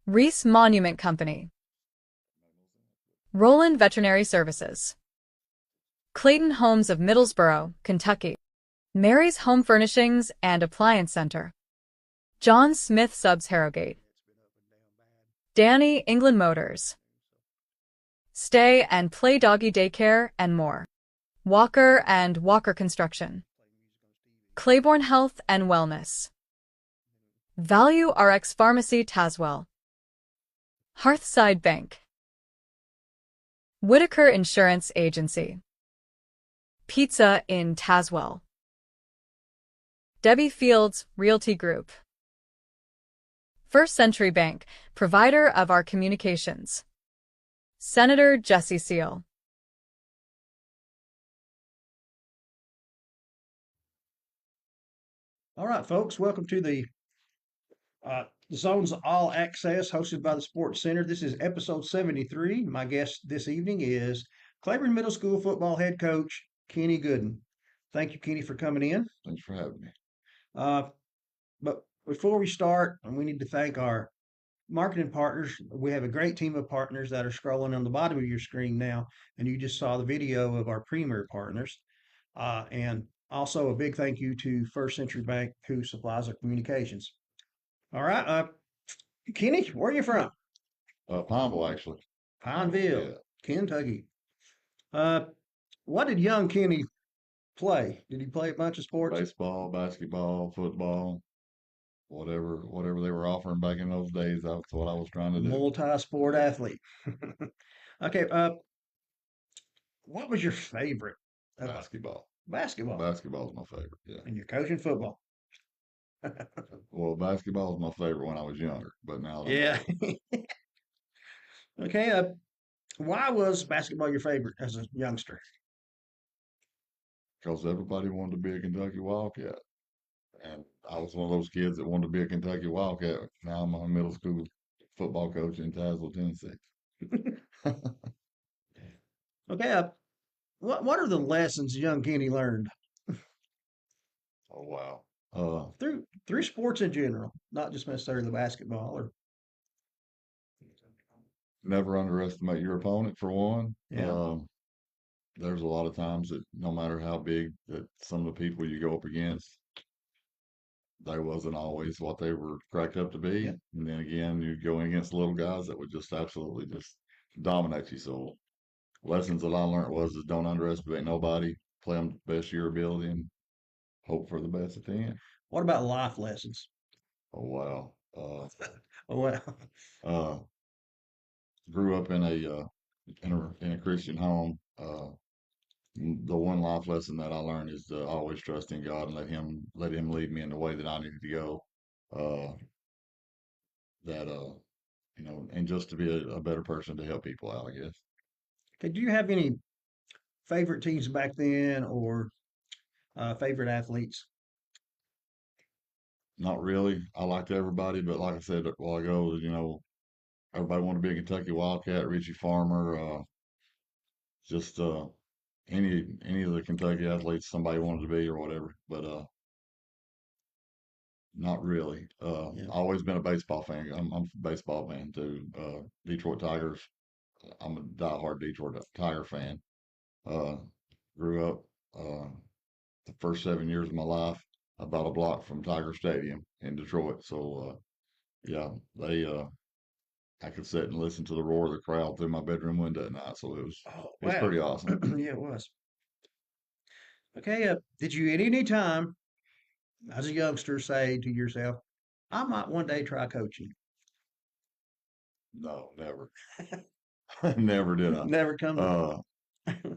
Reese Monument Company, Roland Veterinary Services, Clayton Homes of Middlesboro, Kentucky, Mary's Home Furnishings and Appliance Center, John Smith Subs Harrogate, Danny England Motors, Stay and Play Doggy Daycare and more, Walker and Walker Construction, Claiborne Health and Wellness, Value RX Pharmacy Tazewell, Hearthside Bank, Whitaker Insurance Agency, Pizza in Tazewell, Debbie Fields Realty Group, First Century Bank, provider of our communications, Senator Jesse Seal. All right, folks, welcome to the Zones All Access hosted by the Sports Center. This is episode 73. My guest this evening is Claiborne Middle School football head coach Kenny Goodin. Thank you, Kenny, for coming in. Thanks for having me. Uh, but before we start, we need to thank our marketing partners. We have a great team of partners that are scrolling on the bottom of your screen now, and you just saw the video of our premier partners. And also a big thank you to First Century Bank, who supplies our communications. All right, Kenny, where are you from? Pineville, actually. Pineville, Yeah. Kentucky. Uh, what did young Kenny play? Did he play a bunch of sports? Baseball, basketball, football, whatever they were offering back in those days. That's what I was trying to do. Multi-sport athlete. Okay, what was your favorite? Basketball. Basketball. Basketball is my favorite. Yeah. And you're coaching football. Well, basketball was my favorite when I was younger, but now that Yeah. I'm older, Okay, why was basketball your favorite as a youngster? because everybody wanted to be a Kentucky Wildcat, and I was one of those kids that wanted to be a Kentucky Wildcat. Now I'm a middle school football coach in Tazewell, Tennessee. Okay, what are the lessons young Kenny learned Oh wow. Uh, through sports in general, not just necessarily the basketball or Never underestimate your opponent for one. yeah. There's a lot of times that no matter how big that some of the people you go up against, they wasn't always what they were cracked up to be. Yeah. And then again, you go in against little guys that would just absolutely just dominate you. So lessons that I learned was is don't underestimate nobody, play them to the best of your ability, and hope for the best at the end. What about life lessons? Oh wow. Oh well. Uh, Grew up in a Christian home. The one life lesson that I learned is to always trust in God and let him lead me in the way that I needed to go. Uh, that and just to be a better person to help people out, I guess. Okay, do you have any favorite teams back then or favorite athletes? Not really. I liked everybody, but like I said a while ago, everybody wanted to be a Kentucky Wildcat, Richie Farmer, just any of the Kentucky athletes somebody wanted to be or whatever. But not really. Yeah. Always been a baseball fan. I'm a baseball fan too. Detroit Tigers. I'm a diehard Detroit Tiger fan. Uh, Grew up the first 7 years of my life about a block from Tiger Stadium in Detroit. So yeah, they I could sit and listen to the roar of the crowd through my bedroom window at night. So Oh it's wow. pretty awesome. Yeah, it was. Okay, did you at any time as a youngster say to yourself, I might one day try coaching? No, never, never did I. Never come to Uh,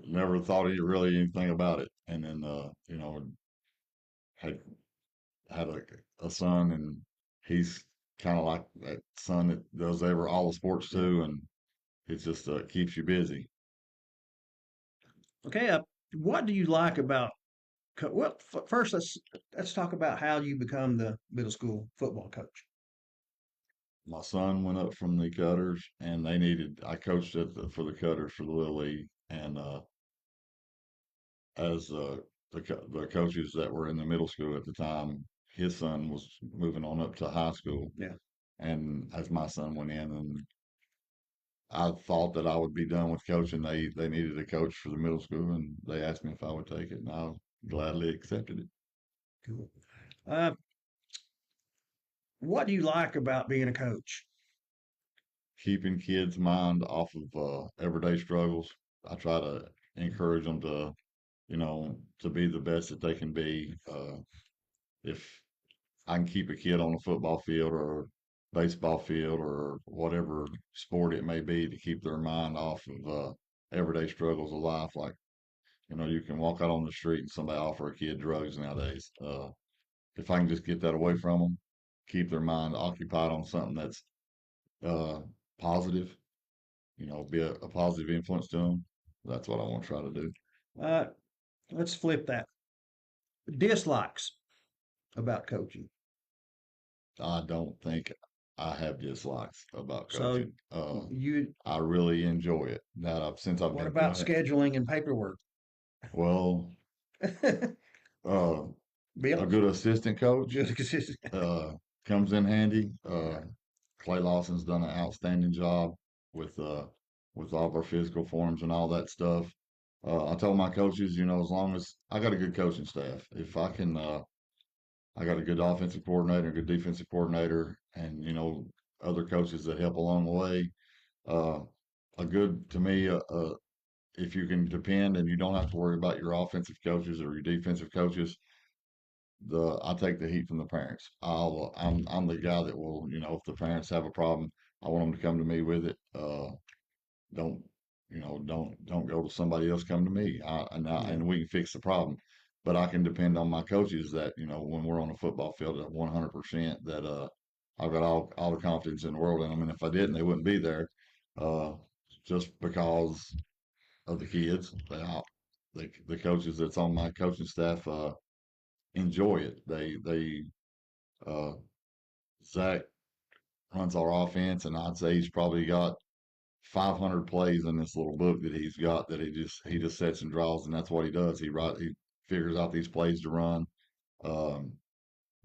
Never thought really anything about it. And then had had a son, and he's kind of like that son that does all the sports yeah. too, and it just keeps you busy. Okay, what do you like about well, first let's talk about how you become the middle school football coach. My son went up from the Cutters, and I coached for the Cutters for the Little League, and as the coaches that were in the middle school at the time, his son was moving on up to high school, Yeah. And as my son went in, and I thought that I would be done with coaching, they needed a coach for the middle school, and they asked me if I would take it, and I gladly accepted it. Cool. Uh, what do you like about being a coach? Keeping kids' mind off of everyday struggles. I try to encourage them to, to be the best that they can be. If I can keep a kid on a football field or baseball field or whatever sport it may be to keep their mind off of everyday struggles of life, like you can walk out on the street and somebody offer a kid drugs nowadays. If I can just get that away from them, keep their mind occupied on something that's uh, positive, be a positive influence to them. That's what I want to try to do. Uh, let's flip that. Dislikes about coaching. I don't think I have dislikes about So coaching. you, I really enjoy it. Since I've what been about doing it. scheduling and paperwork? Well, uh, a Bills? good assistant coach Good consistent. uh, comes in handy. Yeah. Clay Lawson's done an outstanding job with uh, with all of our physical forms and all that stuff. I told my coaches, as long as I got a good coaching staff, if I can, I got a good offensive coordinator, a good defensive coordinator, and other coaches that help along the way. Uh, a good to me, if you can depend and you don't have to worry about your offensive coaches or your defensive coaches, I take the heat from the parents. I'm the guy that will, if the parents have a problem, I want them to come to me with it. Don't don't go to somebody else. Come to me. Yeah. And we can fix the problem. But I can depend on my coaches that when we're on a football field at 100% that I've got all the confidence in the world in them. And if I didn't, they wouldn't be there. Uh, just because of the kids, the coaches that's on my coaching staff enjoy it. Uh, Zach runs our offense, and I'd say he's probably got 500 plays in this little book that he's got that he just sets and draws, and that's what he does. He figures out these plays to run. Um,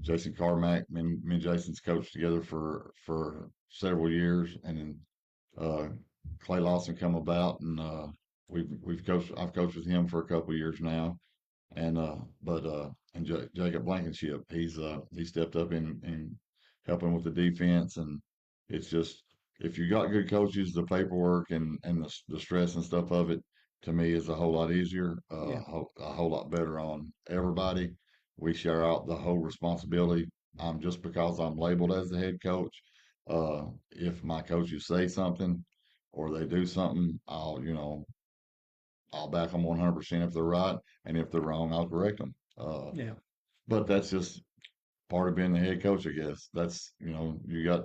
Jason Carmack, me and Jason's coached together for several years, and then uh, Clay Lawson come about, and we've coached. I've coached with him for a couple of years now, and Jacob Blankenship, he stepped up in helping with the defense, and it's just if you got good coaches, the paperwork and the stress and stuff of it to me is a whole lot easier, Yeah. a whole lot better on everybody. We share out the whole responsibility. Just because I'm labeled as the head coach, if my coaches say something or they do something, I'll back them 100% if they're right, and if they're wrong, I'll correct them. Yeah. But that's just part of being the head coach, I guess. That's you got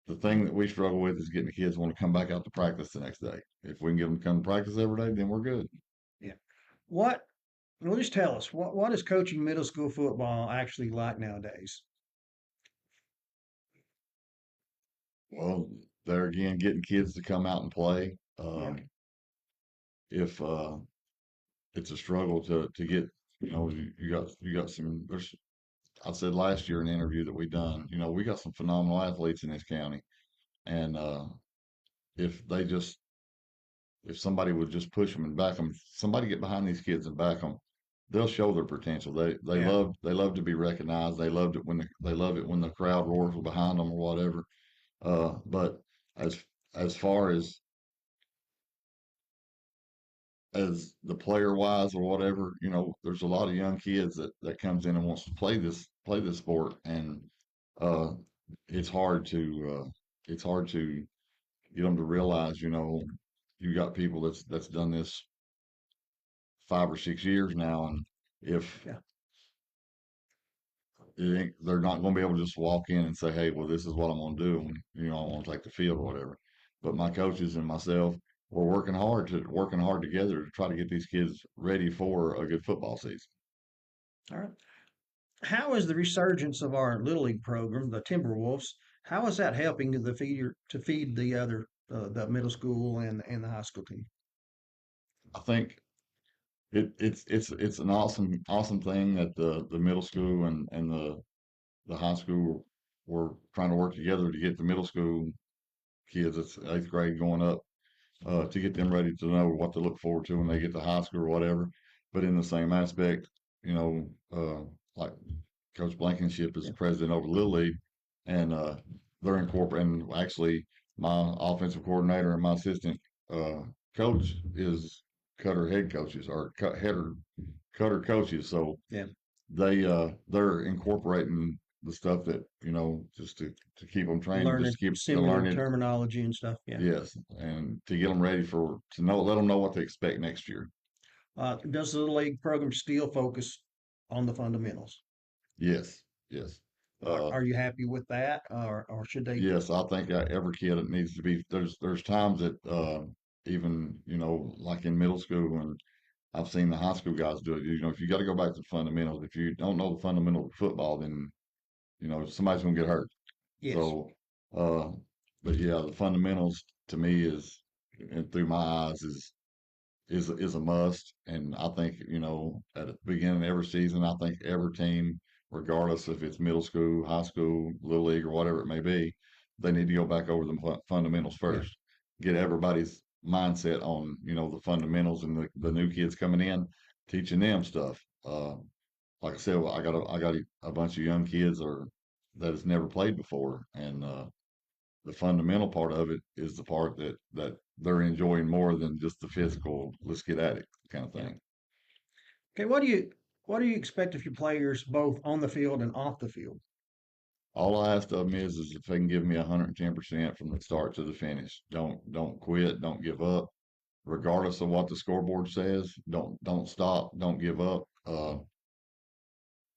the thing that we struggle with is getting the kids want to come back out to practice the next day. If we can get them to come to practice every day, then we're good. Yeah. What, well, just tell us, what is coaching middle school football actually like nowadays? Well, there again, getting kids to come out and play. Yeah. If It's a struggle to get, you got some. I said last year in an interview that we done, we got some phenomenal athletes in this county, and if they just if somebody would just push them and back them, somebody get behind these kids and back them, they'll show their potential. Yeah. They love to be recognized. They love it when the crowd roars behind them or whatever. But as as far as the player wise or whatever, there's a lot of young kids that comes in and wants to play this sport, and uh, it's hard to get them to realize, you got people that's done this 5 or 6 years now, and if Yeah. they're not going to be able to just walk in and say, "Hey, well, this is what I'm going to do," and I want to take the field or whatever. But my coaches and myself, we're working hard together to try to get these kids ready for a good football season. All right. How is the resurgence of our Little League program, the Timberwolves, how is that helping to feed the other the middle school and the high school team? I think it's an awesome thing that the middle school and the high school we're trying to work together to get the middle school kids, it's eighth grade going up, to get them ready to know what to look forward to when they get to high school or whatever. But in the same aspect, you know, like Coach Blankenship is Yeah. the president over Little League, and they're incorporating. Actually, my offensive coordinator and my assistant uh, coach is Cutter head coaches or Cutter coaches. So Yeah. they're incorporating the stuff that just to keep them trained, just Learning to keep the similar learning. terminology and stuff. Yeah. Yes, and to get them ready let them know what to expect next year. Does the league program still focus on the fundamentals? Yes, yes. Are, Uh, are you happy with that, or should they? Yes, I think every kid needs to be. There's times that even like in middle school, and I've seen the high school guys do it. If you got to go back to the fundamentals, if you don't know the fundamentals of football, then somebody's gonna get hurt. Yes. So, uh, but yeah, the fundamentals to me is, and through my eyes, is a must. And I think, at the beginning of every season, I think every team, regardless if it's middle school, high school, little league, or whatever it may be, they need to go back over the fundamentals Yeah. first. Get everybody's mindset on, the fundamentals and the new kids coming in, teaching them stuff. Like I said, well, I got a bunch of young kids that has never played before, and the fundamental part of it is the part that they're enjoying more than just the physical, let's get at it kind of Yeah. thing. Okay. What do you expect of your players both on the field and off the field? All I ask of them is if they can give me 110% from the start to the finish. Don't quit, don't give up, regardless of what the scoreboard says. Don't stop, don't give up.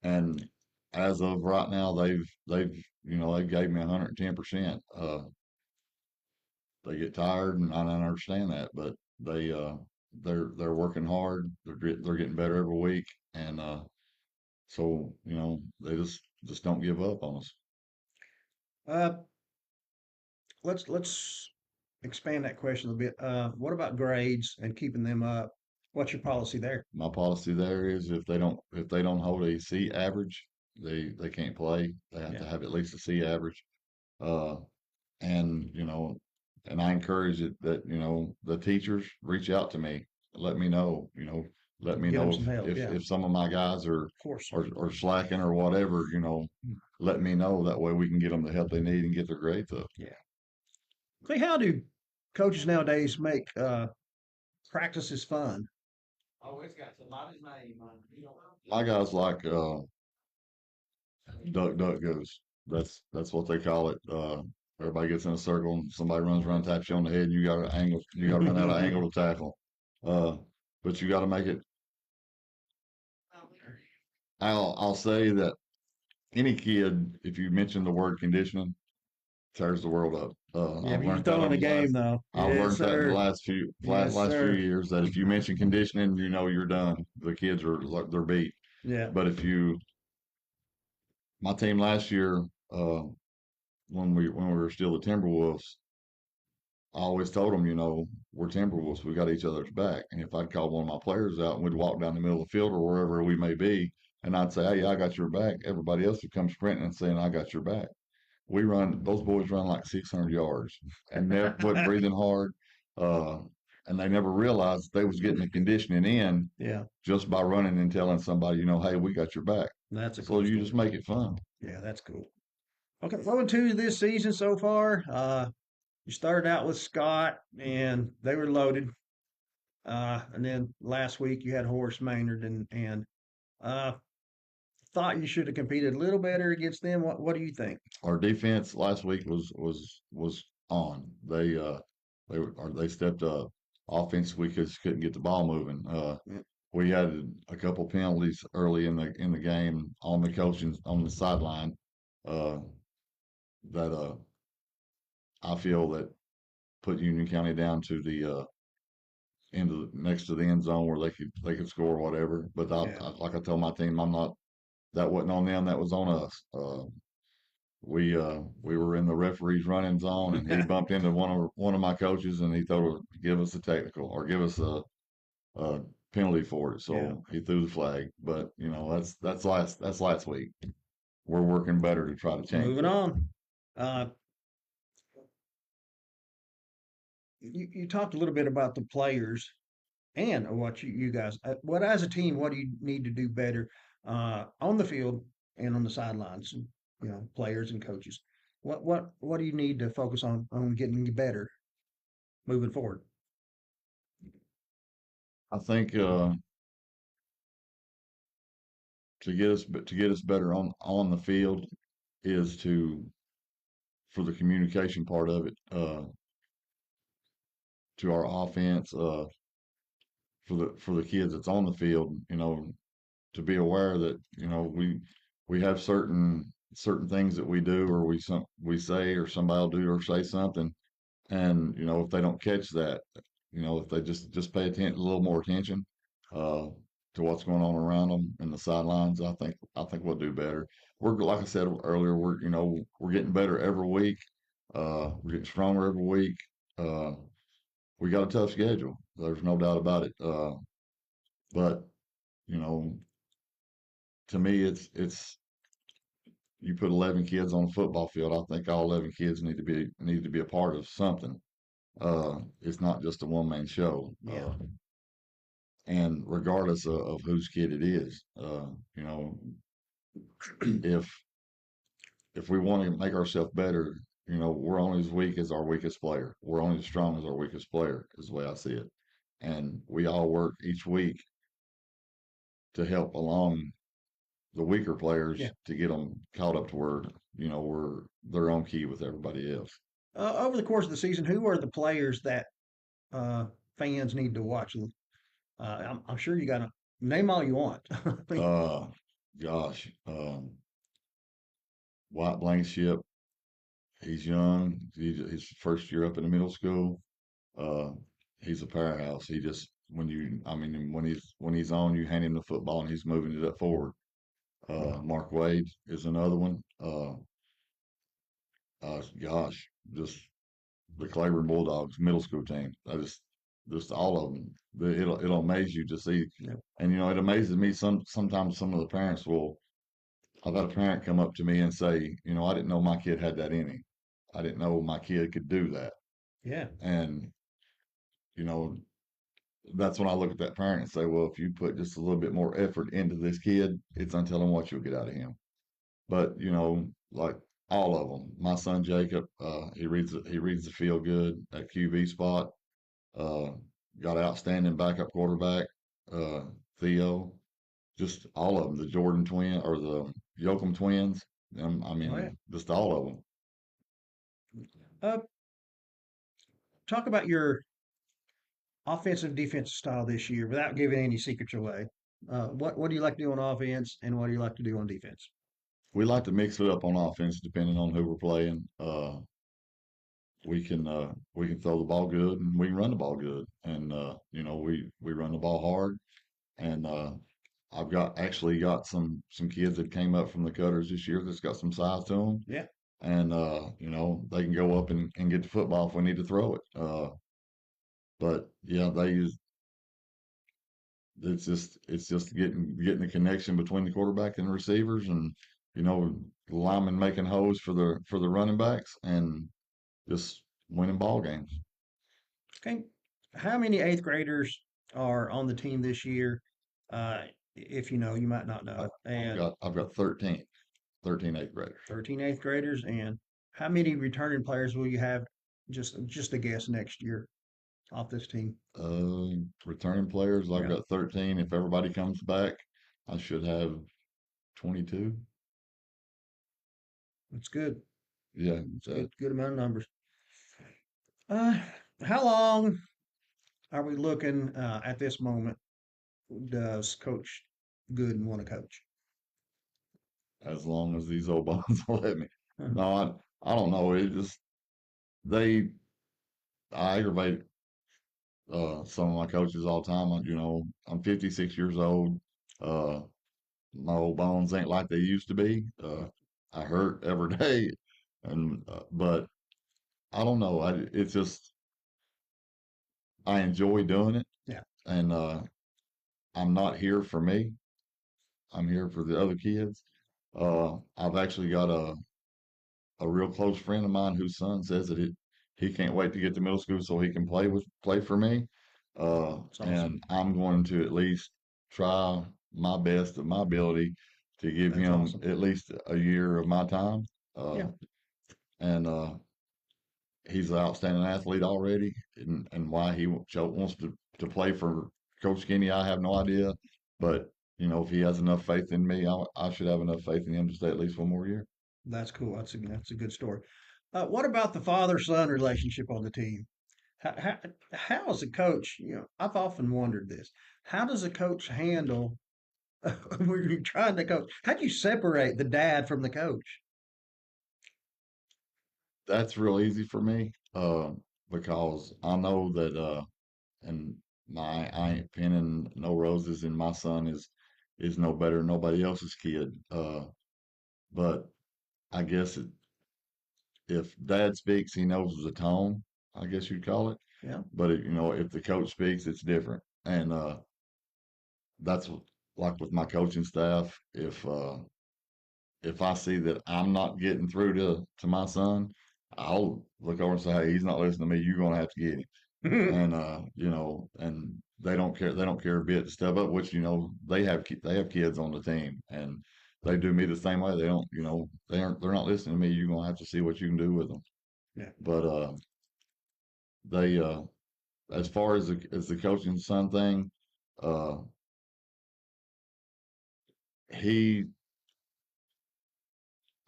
And as of right now, they gave me 110%. They get tired, and I understand that, but they're working hard. They're getting better every week, and so they just don't give up on us. Uh, let's expand that question a bit. What about grades and keeping them up? What's your policy there? My policy there is if they don't hold a C average, they can't play. They have Yeah. to have at least a C average. Uh, and I encourage it that the teachers reach out to me, let me know, let me Get them know some help. if Yeah. if some of my guys are Of course. or slacking or whatever, let me know. That way we can get them the help they need and get their grades up. Yeah. Okay. How do coaches nowadays make practices fun? My guys like duck goose. That's what they call it. Everybody gets in a circle and somebody runs around, taps you on the head, and you got to run out of angle to tackle. Uh, but you got to make it. I'll say that any kid, if you mention the word conditioning, tears the world up. Yeah, I've but you're learned that throwing over a the last. game though. I've Yes, learned that in the sir. Yes, last few sir. years that if you mention conditioning, you're done. The kids are they're beat. Yeah. But my team last year, uh, when we were still the Timberwolves, I always told them, we're Timberwolves. We got each other's back. And if I'd call one of my players out and we'd walk down the middle of the field or wherever we may be, and I'd say, "Hey, I got your back," everybody else would come sprinting and saying, "I got your back." Those boys run like 600 yards and never quit breathing hard. Uh, and they never realized they was getting the conditioning in Yeah. just by running and telling somebody, "Hey, we got your back." That's a So cool you story. just make it fun. Yeah, that's cool. Okay, 0-2 this season so far. You started out with Scott, and they were loaded. And then last week you had Horace Maynard, and uh, thought you should have competed a little better against them. What do you think? Our defense last week was on. They stepped up. Offense, we just couldn't get the ball moving. Yeah. We had a couple penalties early in the game on the coaching on the sideline uh, that I feel that put Union County down to the next to the end zone where they could score whatever. But Yeah. like I told my team, I'm not. That wasn't on them. That was on us. We were in the referee's running zone, and he bumped into one of my coaches, and he told him to give us a technical or give us a penalty for it. Yeah. So he threw the flag. But that's last week. we're working better to try to change Moving that. on. Uh, you talked a little bit about the players and what you guys, what as a team, what do you need to do better on the field and on the sidelines? You know, players and coaches. What do you need to focus on getting better moving forward? I think to get us better on the field is to for the communication part of it to our offense for the kids that's on the field, you know, to be aware that you know we have certain things that we do or we say or somebody will do or say something, and you know if they don't catch that, you know if they just pay attention a little more attention uh, to what's going on around them in the sidelines, I think we'll do better. We're like I said earlier, we're you know we're getting better every week. We're getting stronger every week. Uh, we got a tough schedule. There's no doubt about it. But you know, to me, it's you put 11 kids on a football field. I think all 11 kids need to be a part of something. It's not just a one man show. Yeah, And regardless of whose kid it is, you know, if if we want to make ourselves better, you know, we're only as weak as our weakest player. We're only as strong as our weakest player, is the way I see it. And we all work each week to help along the weaker players yeah. to get them caught up to where you know we're their own key with everybody else. Over the course of the season, who are the players that uh, fans need to watch? I'm sure you got to name all you want. I mean, Uh, gosh, White Blankenship. He's young. He's his first year up in the middle school. Uh, he's a powerhouse. He just I mean, when he's on, you hand him the football and he's moving it up forward. Mark Wade is another one. Gosh, just the Claiborne Bulldogs middle school team. Just all of them. It'll amaze you to see, yeah, and you know it amazes me. Sometimes some of the parents will. I've had a parent come up to me and say, you know, I didn't know my kid had that in him. I didn't know my kid could do that. yeah, And you know, that's when I look at that parent and say, well, if you put just a little bit more effort into this kid, it's untelling what you'll get out of him. But you know, like all of them, my son Jacob, he reads the field good at QB spot. Uh, got outstanding backup quarterback, uh, Theo. Just all of them, the Jordan twin or the Yoakum twins. I oh yeah. mean, just all of them. Uh, Talk about your offensive defensive style this year without giving any secrets away. What do you like to do on offense, and what do you like to do on defense? We like to mix it up on offense depending on who we're playing. We can throw the ball good and we can run the ball good, and you know we run the ball hard. And I've actually got some kids that came up from the Cutters this year that's got some size to them, Yeah, and you know they can go up and get the football if we need to throw it. But yeah, they use it's just getting the connection between the quarterback and the receivers, and you know the linemen making holes for the running backs, and just winning ball games. okay. How many eighth graders are on the team this year? If you know, you might not know. And I've got 13 eighth graders. 13 eighth graders, and how many returning players will you have? Just a guess next year off this team. Returning players, I've Yeah, got 13. If everybody comes back, I should have 22. that's good. Yeah, It's good amount of numbers. Uh, how long are we looking at this moment? Does Coach Goodin want to coach? as long as these old bones will let me. Huh. No, I don't know. It just they I aggravate some of my coaches all the time. You know, I'm 56 years old. Uh, my old bones ain't like they used to be. I hurt every day, and but I don't know. It's just I enjoy doing it, Yeah, and I'm not here for me. I'm here for the other kids. I've actually got a real close friend of mine whose son says that he can't wait to get to middle school so he can play for me. It's awesome. And I'm going to at least try my best of my ability to give That's him awesome. at least a year of my time. Yeah, And he's an outstanding athlete already, and why he wants to play for Coach Skinny, I have no idea. But if he has enough faith in me, I should have enough faith in him to stay at least one more year. that's cool. That's a good story. What about the father-son relationship on the team? How is a coach? I've often wondered this. How does a coach handle when you're trying to coach? How do you separate the dad from the coach? That's real easy for me, because I know that, and I ain't pinning no roses, and my son is no better than nobody else's kid. But I guess if dad speaks, he knows the tone, I guess you'd call it. Yeah, But if the coach speaks, it's different. And that's like with my coaching staff. If I see that I'm not getting through to my son, I'll look over and say, "Hey, he's not listening to me. You're gonna have to get him." And and they don't care a bit to step up. Which they have kids on the team, and they do me the same way. They don't, they're not listening to me. You're gonna have to see what you can do with them. yeah. But they as far as the coaching son thing, uh, he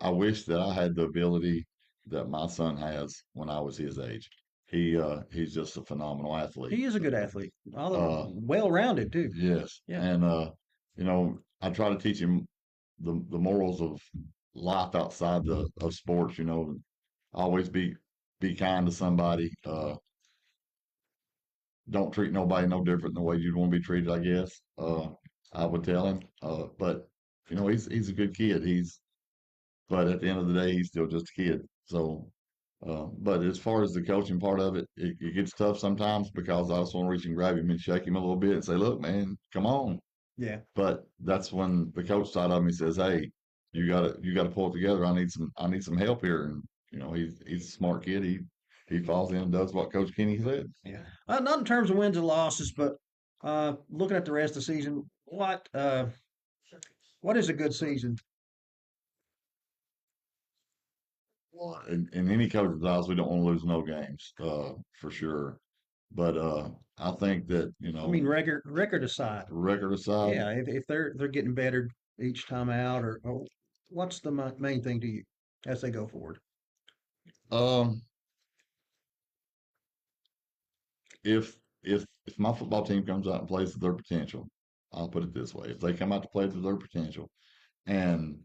I wish that I had the ability that my son has when I was his age. He's just a phenomenal athlete. He is a good athlete. Uh, Well-rounded too. yes, Yeah. and I try to teach him the morals of life outside of sports. Always be kind to somebody. Don't treat nobody no different than the way you'd want to be treated, I guess. I would tell him. But he's a good kid. But at the end of the day, he's still just a kid. So, but as far as the coaching part of it, it gets tough sometimes because I just want to reach and grab him and shake him a little bit and say, "Look, man, come on." Yeah. But that's when the coach side of me says, "Hey, you gotta pull it together. I need some help here." And he's a smart kid. He falls in and does what Coach Kenny said. Yeah. Not in terms of wins and losses, but looking at the rest of the season, what is a good season? Well, in any coach's eyes, we don't want to lose no games, for sure. But I think that I mean, record aside. record aside, Yeah, if they're getting better each time out, or what's the main thing to you as they go forward? um, if my football team comes out and plays to their potential, I'll put it this way: if they come out to play to their potential and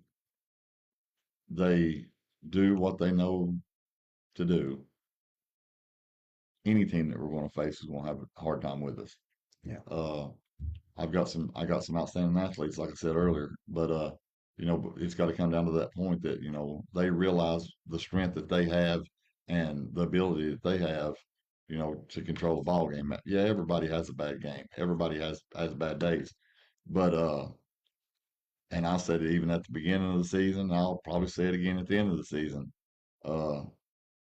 they do what they know to do, any team that we're going to face is going to have a hard time with us. Yeah. Uh, I got some outstanding athletes, like I said earlier, but but it's got to come down to that point that they realize the strength that they have and the ability that they have, to control the ball game. Yeah, everybody has a bad game. Everybody has bad days, but and I said it even at the beginning of the season. I'll probably say it again at the end of the season. Uh,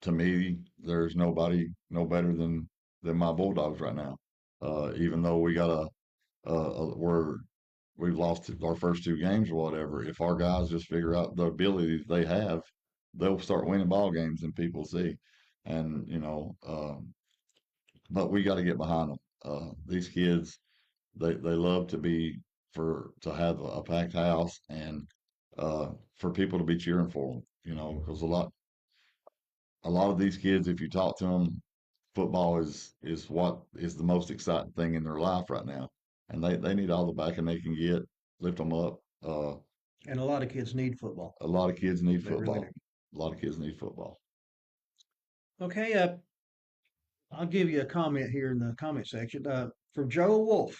to me, there's nobody no better than my Bulldogs right now. Even though we got we've lost our first two games or whatever. If our guys just figure out the ability that they have, they'll start winning ball games, and people see. And but we got to get behind them. These kids, they love to have a packed house and for people to be cheering for them. Because a lot of these kids, if you talk to them, football is what is the most exciting thing in their life right now, and they need all the backing they can get, lift them up. And a lot of kids need football. A lot of kids need They really football. do. A lot of kids need football. Okay, I'll give you a comment here in the comment section from Joe Wolf.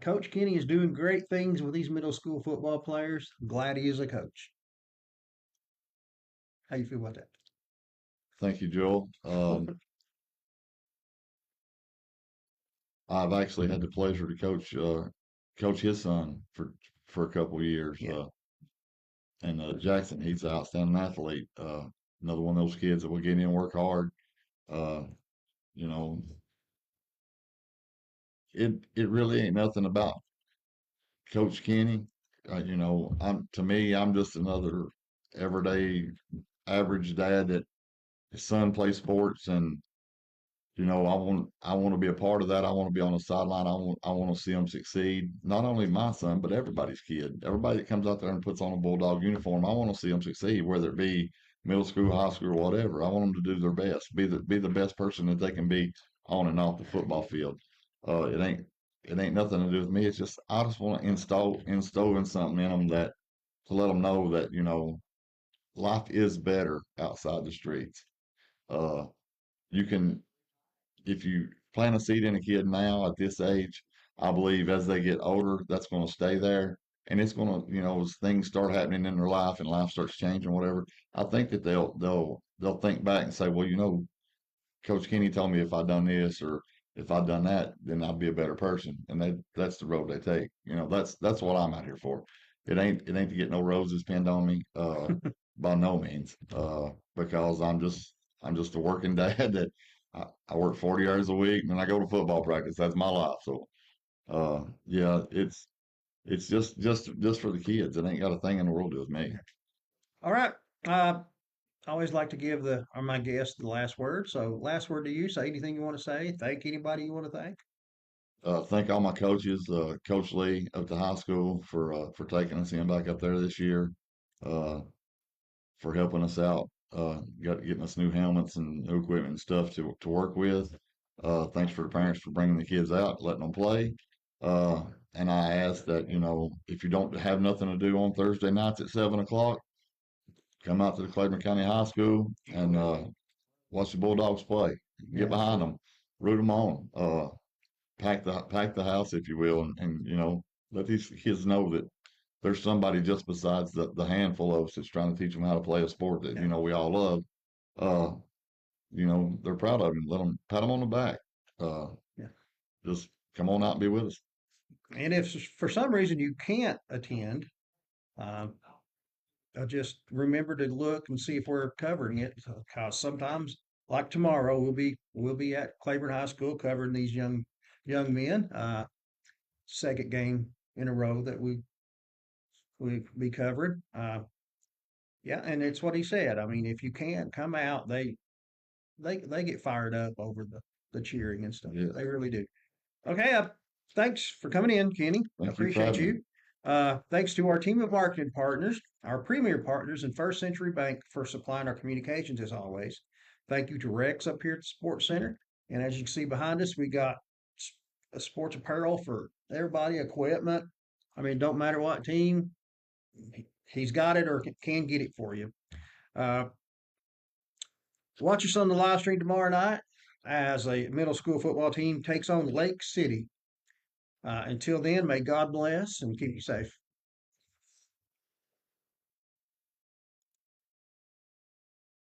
Coach Kenny is doing great things with these middle school football players. I'm glad he is a coach. How you feel about that? Thank you, Joel. I've actually had the pleasure to coach his son for a couple of years. Yeah. And Jackson, he's an outstanding athlete. Another one of those kids that will get in and work hard. Uh, you know, it really ain't nothing about Coach Kenny. To me, I'm just another everyday average dad that his son plays sports, and I want to be a part of that. I want to be on the sideline. I want to see him succeed. Not only my son, but everybody's kid. Everybody that comes out there and puts on a Bulldog uniform, I want to see them succeed, whether it be middle school, high school, or whatever. I want them to do their best, be the best person that they can be on and off the football field. It ain't nothing to do with me. It's just I just want to instill in something in them that to let them know that life is better outside the streets. Uh, you can if you plant a seed in a kid now at this age, I believe as they get older, that's going to stay there. And it's going to, as things start happening in their life and life starts changing, whatever, I think that they'll think back and say, well, Coach Kenny told me if I'd done this or if I'd done that, then I'd be a better person. And that's the road they take. That's what I'm out here for. It ain't to get no roses pinned on me, by no means. Because I'm just a working dad that I work 40 hours a week and then I go to football practice. That's my life. So yeah, it's just for the kids. It ain't got a thing in the world to do with me. All right. I always like to give my guests the last word. So, last word to you. Say anything you want to say. Thank anybody you want to thank. Thank all my coaches, Coach Lee up to high school for taking us in back up there this year, uh, for helping us out, getting us new helmets and new equipment and stuff to work with. Thanks for the parents for bringing the kids out, letting them play. Uh, and I ask that if you don't have nothing to do on Thursday nights at 7 o'clock, come out to the Claiborne County High School and watch the Bulldogs play. Get behind them, root them on. Pack the house, if you will, and let these kids know that there's somebody just besides the handful of us that's trying to teach them how to play a sport that Yeah. we all love. Uh, they're proud of them. Let them pat them on the back. Uh, Yeah. just come on out and be with us. And if for some reason you can't attend, um, just remember to look and see if we're covering it. Because sometimes, like tomorrow, we'll be at Claiborne High School covering these young men. Second game in a row that we be covered. Yeah, and it's what he said. I mean, if you can't come out, they get fired up over the cheering and stuff. Yeah. They really do. Okay, thanks for coming in, Kenny. Thank you for Appreciate having me. you. Thanks to our team of marketing partners, our premier partners, and First Century Bank for supplying our communications as always. Thank you to Rex up here at the Sports Center. And as you can see behind us, we got a sports apparel for everybody, equipment. I mean, don't matter what team, he's got it or can get it for you. Uh, Watch us on the live stream tomorrow night as a middle school football team takes on Lake City. Until then, may God bless and keep you safe.